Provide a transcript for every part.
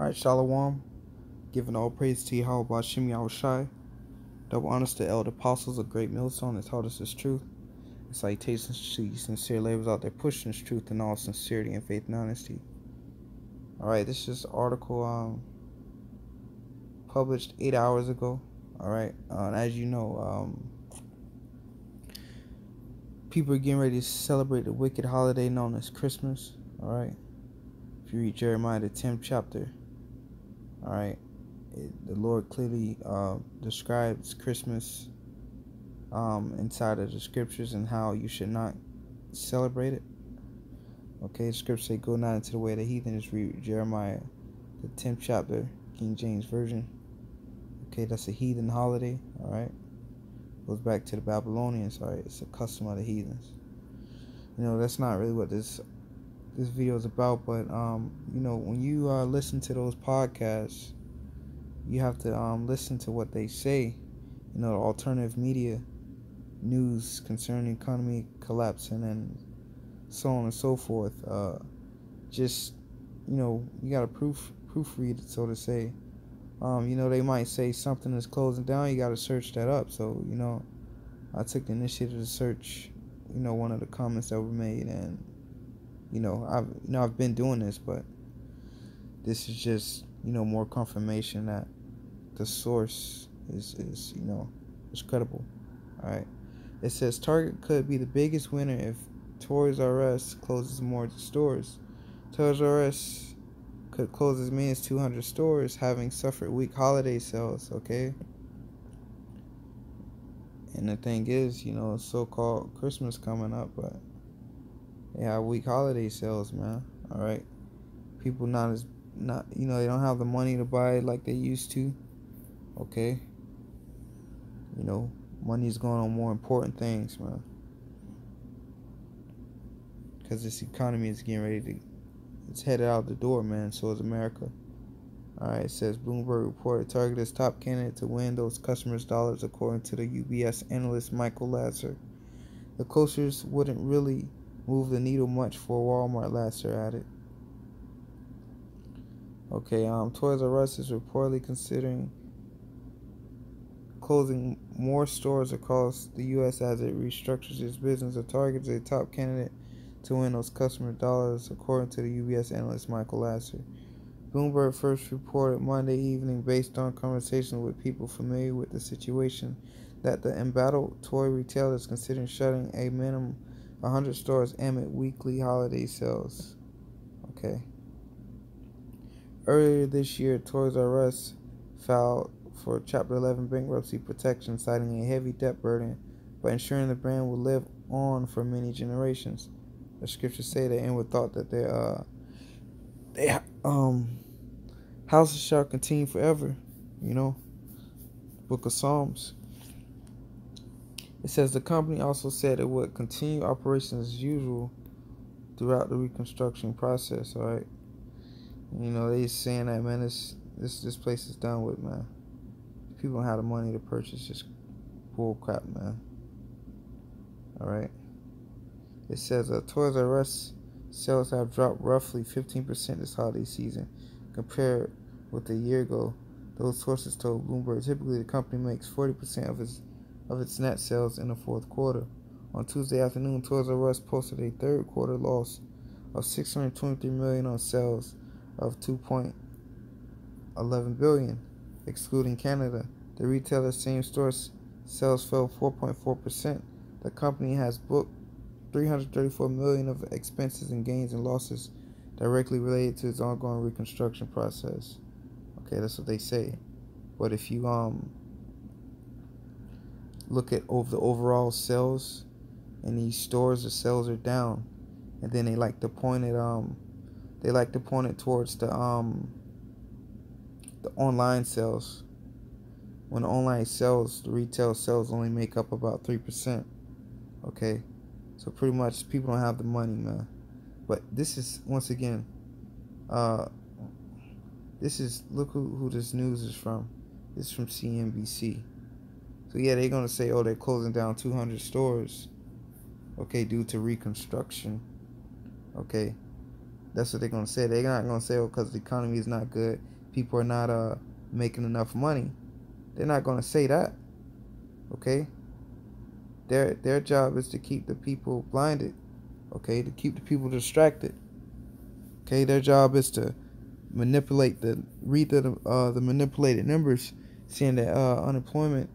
Alright, Shalom. Giving all praise to Yahweh Bashim Yahushai. Double honors to elder apostles of Great Millstone that taught us this truth. And salutations to you sincere laborers out there pushing this truth in all sincerity and faith and honesty. Alright, this is an article published 8 hours ago. Alright, and as you know, people are getting ready to celebrate the wicked holiday known as Christmas. Alright, if you read Jeremiah the 10th chapter, alright, the Lord clearly describes Christmas inside of the scriptures and how you should not celebrate it. Okay, the scriptures say, "Go not into the way of the heathen." Just read Jeremiah, the 10th chapter, King James Version. Okay, that's a heathen holiday. All right, goes back to the Babylonians. All right, it's a custom of the heathens. You know, that's not really what this video is about. But you know, when you listen to those podcasts, you have to listen to what they say. You know, alternative media news concerning economy collapsing and so on and so forth. Just, you know, you gotta proofread it, so to say. You know, they might say something is closing down. You gotta search that up. So, you know, I took the initiative to search, you know, one of the comments that were made, and you know, I've been doing this, but this is just, you know, more confirmation that the source is you know, is credible. All right. It says Target could be the biggest winner if Toys R Us closes more stores. Toys R Us could close as many as 200 stores, having suffered weak holiday sales. Okay. And the thing is, you know, so-called Christmas coming up, but they have weak holiday sales, man. All right. People you know, they don't have the money to buy it like they used to. Okay. You know, money's going on more important things, man. Because this economy is getting ready to, it's headed out the door, man. So is America. Alright, it says Bloomberg reported Target is top candidate to win those customers' dollars, according to the UBS analyst Michael Lasser. The closures wouldn't really move the needle much for Walmart, Lasser added. Okay, Toys R Us is reportedly considering closing more stores across the U.S. as it restructures its business. The Target is a top candidate to win those customer dollars, according to the UBS analyst Michael Lasser. Bloomberg first reported Monday evening, based on conversations with people familiar with the situation, that the embattled toy retailer is considering shutting a minimum 100 stores amid weekly holiday sales. Okay. Earlier this year, Toys R Us filed for Chapter 11 bankruptcy protection, citing a heavy debt burden, but ensuring the brand will live on for many generations. The scriptures say that inward thought that their houses shall continue forever. You know, Book of Psalms. It says the company also said it would continue operations as usual throughout the reconstruction process. All right, you know, they saying that, man, this place is done with, man. People don't have the money to purchase this bull crap, man. All right. It says Toys R Us sales have dropped roughly 15% this holiday season compared with a year ago. Those sources told Bloomberg typically the company makes 40% of its net sales in the fourth quarter. On Tuesday afternoon, Toys R Us posted a third quarter loss of $623 million on sales of $2.11 billion. Excluding Canada, the retailer's same-store sales fell 4.4%. The company has booked $334 million of expenses and gains and losses directly related to its ongoing reconstruction process. Okay, that's what they say. But if you look at the overall sales in these stores, the sales are down, and then they like to point it towards the online sales. When the online sales, the retail sales only make up about 3%. Okay, so pretty much people don't have the money, man. But this is, once again, look who this news is from. This is from CNBC. So yeah, they're gonna say, oh, they're closing down 200 stores, okay, due to reconstruction. Okay, That's what they're gonna say. They're not gonna say, "Oh, because the economy is not good, people are not making enough money." They're not gonna say that. Okay. Their job is to keep the people blinded. Okay, to keep the people distracted. Okay, their job is to read the manipulated numbers, seeing that unemployment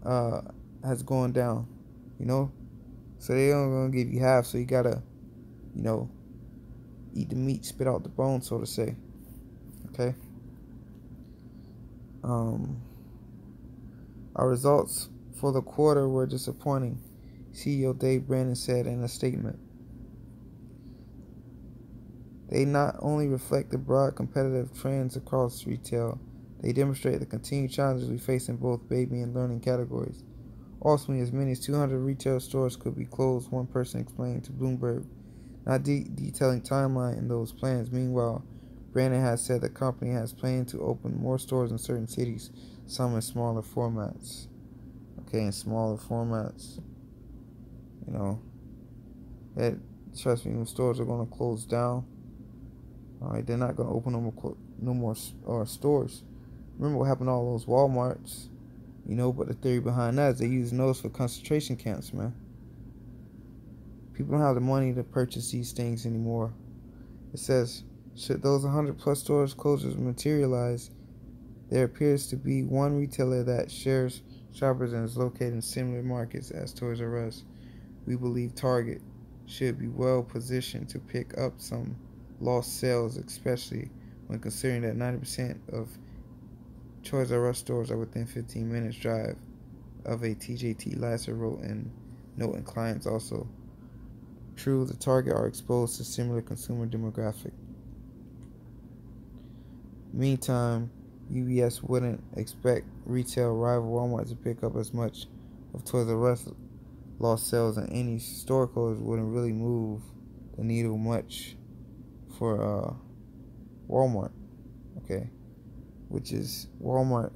has gone down. You know, so they only gonna give you half. So you gotta, you know, eat the meat, spit out the bone, so to say. Okay. Our results for the quarter were disappointing, CEO Dave Brandon said in a statement. They not only reflect the broad competitive trends across retail, they demonstrate the continued challenges we face in both baby and learning categories. Ultimately, as many as 200 retail stores could be closed, one person explained to Bloomberg, not detailing timeline in those plans. Meanwhile, Brandon has said the company has planned to open more stores in certain cities, some in smaller formats. Okay, in smaller formats. You know, that, trust me, when stores are going to close down. All right, they're not going to open no more stores. Remember what happened to all those Walmarts? You know, but the theory behind that is they're using those for concentration camps, man. People don't have the money to purchase these things anymore. It says, should those 100 plus stores closures materialize, there appears to be one retailer that shares shoppers and is located in similar markets as Toys R Us. We believe Target should be well positioned to pick up some lost sales, especially when considering that 90% of Toys R Us stores are within 15 minutes drive of a TJT. Lasser wrote in note, and clients also. True, the Target are exposed to similar consumer demographic. Meantime, UBS wouldn't expect retail rival Walmart to pick up as much of Toys R Us lost sales, and any store closures wouldn't really move the needle much for Walmart. Okay, which is Walmart.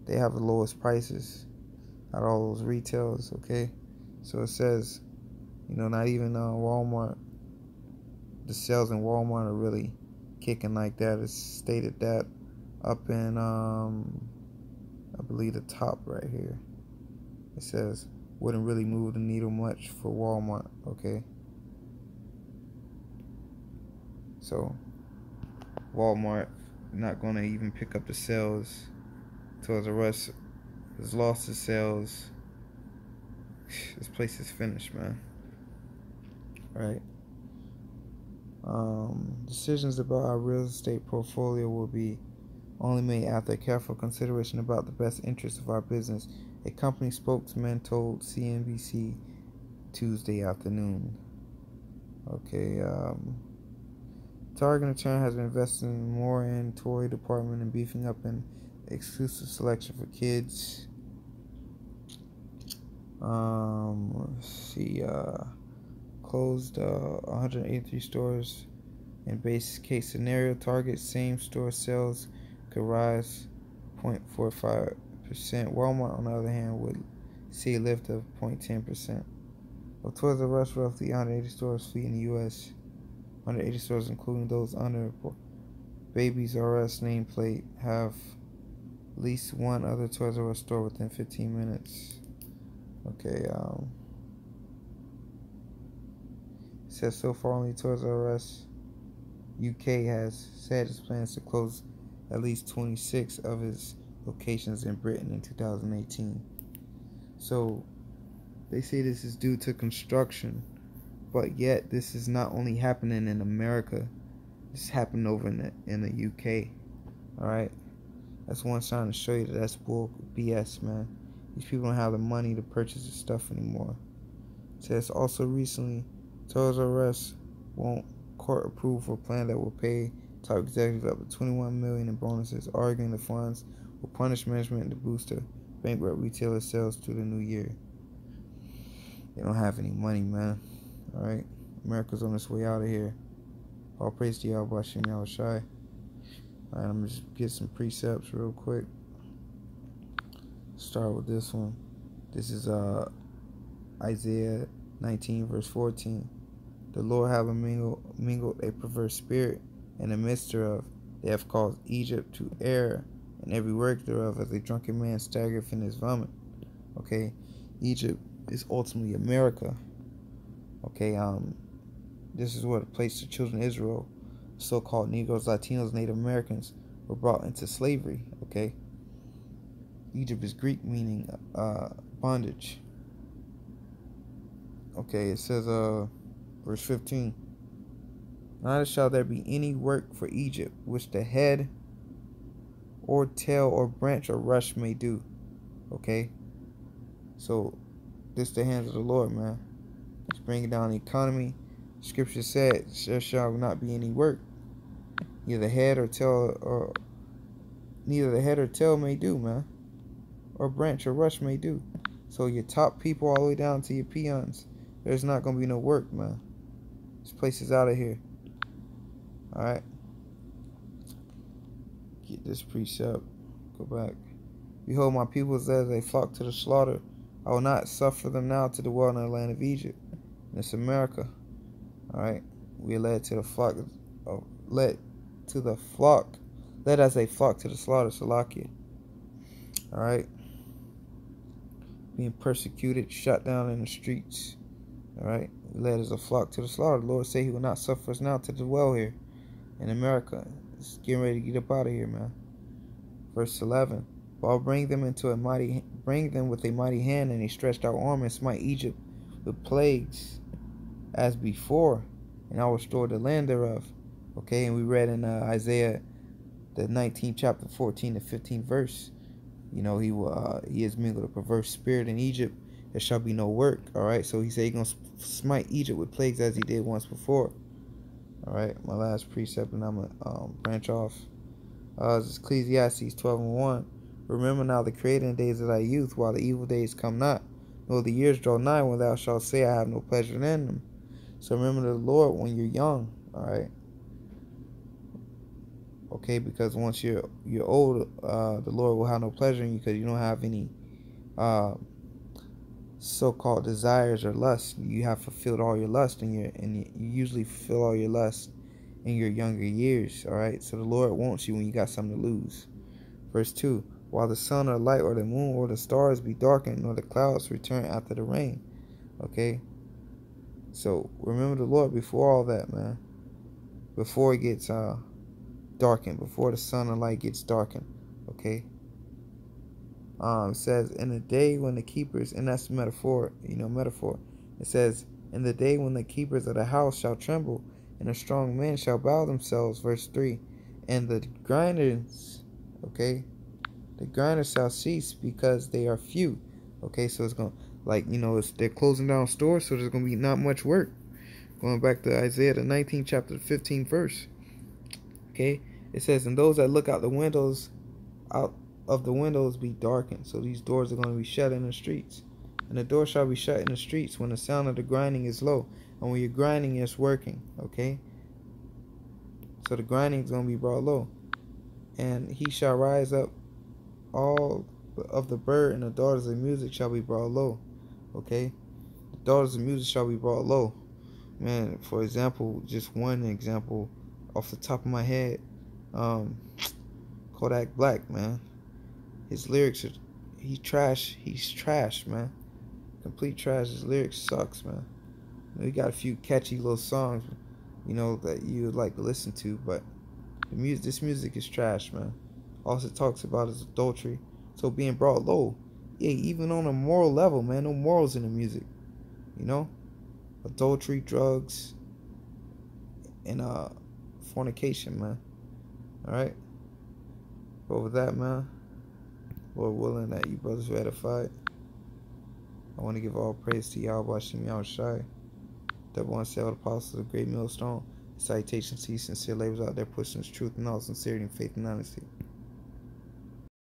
They have the lowest prices out of all those retailers. Okay, so it says, you know, not even Walmart. The sales in Walmart are really kicking like that. It's stated that up in I believe the top right here. It says wouldn't really move the needle much for Walmart. Okay, so Walmart not gonna even pick up the sales. Toys R Us has lost the sales. This place is finished, man. Right. Decisions about our real estate portfolio will be only made after careful consideration about the best interests of our business, a company spokesman told CNBC Tuesday afternoon. Okay, Target in turn has been investing more in toy department and beefing up an exclusive selection for kids. Let's see, closed 183 stores. In base case scenario, Target same store sales could rise 0.45%. Walmart, on the other hand, would see a lift of 0.10%. Of Toys R Us, roughly 180 stores fleet in the U.S. 180 stores, including those under Babies R Us nameplate, have at least one other Toys R Us store within 15 minutes. Okay, it says so far only Toys R Us UK has said its plans to close at least 26 of its locations in Britain in 2018. So they say this is due to construction, but yet this is not only happening in America. This happened over in the UK. All right, that's one sign to show you that that's bull BS, man. These people don't have the money to purchase this stuff anymore. It says also recently, Toys R Us won't court approved for a plan that will pay top executives up to $21 million in bonuses, arguing the funds will punish management to boost the bankrupt retailer sales through the new year. They don't have any money, man. All right, America's on its way out of here. All praise to Yahweh Shem Yahweh Shai. All right, I'm gonna just get some precepts real quick. Start with this one. This is Isaiah 19 verse 14. The Lord have mingled a perverse spirit in the midst thereof. They have caused Egypt to err, and every work thereof, as a drunken man staggereth in his vomit. Okay, Egypt is ultimately America. Okay, this is what placed the children of Israel, so-called Negroes, Latinos, Native Americans, were brought into slavery. Okay, Egypt is Greek, meaning bondage. Okay, it says verse 15, neither shall there be any work for Egypt which the head or tail or branch or rush may do. Okay, so this the hands of the Lord, man. He's bringing down the economy. Scripture said there shall not be any work, neither head or tail, or neither the head or tail may do, man, or branch or rush may do. So your top people all the way down to your peons, there's not gonna be no work, man. This place is out of here. Alright, get this precept. Go back. Behold, my people is as they flock to the slaughter. I will not suffer them now to dwell in the land of Egypt. And it's America. Alright, we are led to the flock, led as a flock to the slaughter, Salakia. Alright, being persecuted, shot down in the streets. Alright, we led as a flock to the slaughter. The Lord said he will not suffer us now to dwell here in America. It's getting ready to get up out of here, man. Verse 11, but I'll bring them with a mighty hand and a stretched out arm, and smite Egypt with plagues as before, and I will restore the land thereof. Okay, and we read in Isaiah the 19th chapter, 14 to 15 verse. You know, he has mingled a perverse spirit in Egypt. There shall be no work. Alright, so he said he's going to smite Egypt with plagues as he did once before. Alright, my last precept, and I'm going to branch off. This Ecclesiastes 12:1. Remember now the creating days of thy youth, while the evil days come not, nor the years draw nigh, when thou shalt say, I have no pleasure in them. So remember the Lord when you're young. Alright. Okay, because once you're old, the Lord will have no pleasure in you, because you don't have any so-called desires or lust. You have fulfilled all your lust, and you usually fulfill all your lust in your younger years. Alright, so the Lord wants you when you got something to lose. Verse 2, while the sun or light or the moon or the stars be darkened, nor the clouds return after the rain. Okay, so remember the Lord before all that, man. Before it gets darkened, before the sun and light gets darkened. Okay, it says in the day when the keepers, and that's metaphor, metaphor. It says in the day when the keepers of the house shall tremble, and the strong men shall bow themselves. Verse 3, and the grinders, okay, the grinders shall cease because they are few. Okay, so it's going to, like, they're closing down stores, so there's going to be not much work. Going back to Isaiah the 19th chapter, 15th verse. Okay, it says, and those that look out of the windows be darkened. So these doors are going to be shut in the streets. And the door shall be shut in the streets when the sound of the grinding is low. And when you're grinding, it's working. Okay, so the grinding is going to be brought low. And he shall rise up, all of the bird, and the daughters of music shall be brought low. Okay, the daughters of music shall be brought low. Man, for example, just one example off the top of my head, Kodak Black, man. His lyrics are, he's trash, man. Complete trash. His lyrics sucks, man. He got a few catchy little songs, that you would like to listen to, but this music is trash, man. All it talks about is adultery. So being brought low, yeah, even on a moral level, man, no morals in the music, adultery, drugs, and fornication, man. Alright, but with that, man, Lord willing that you brothers are edified, I want to give all praise to Yahweh Shem Yahushai, that one said apostles of the great millstone. Salutations to you sincere labors out there pushing this truth and all sincerity and faith and honesty.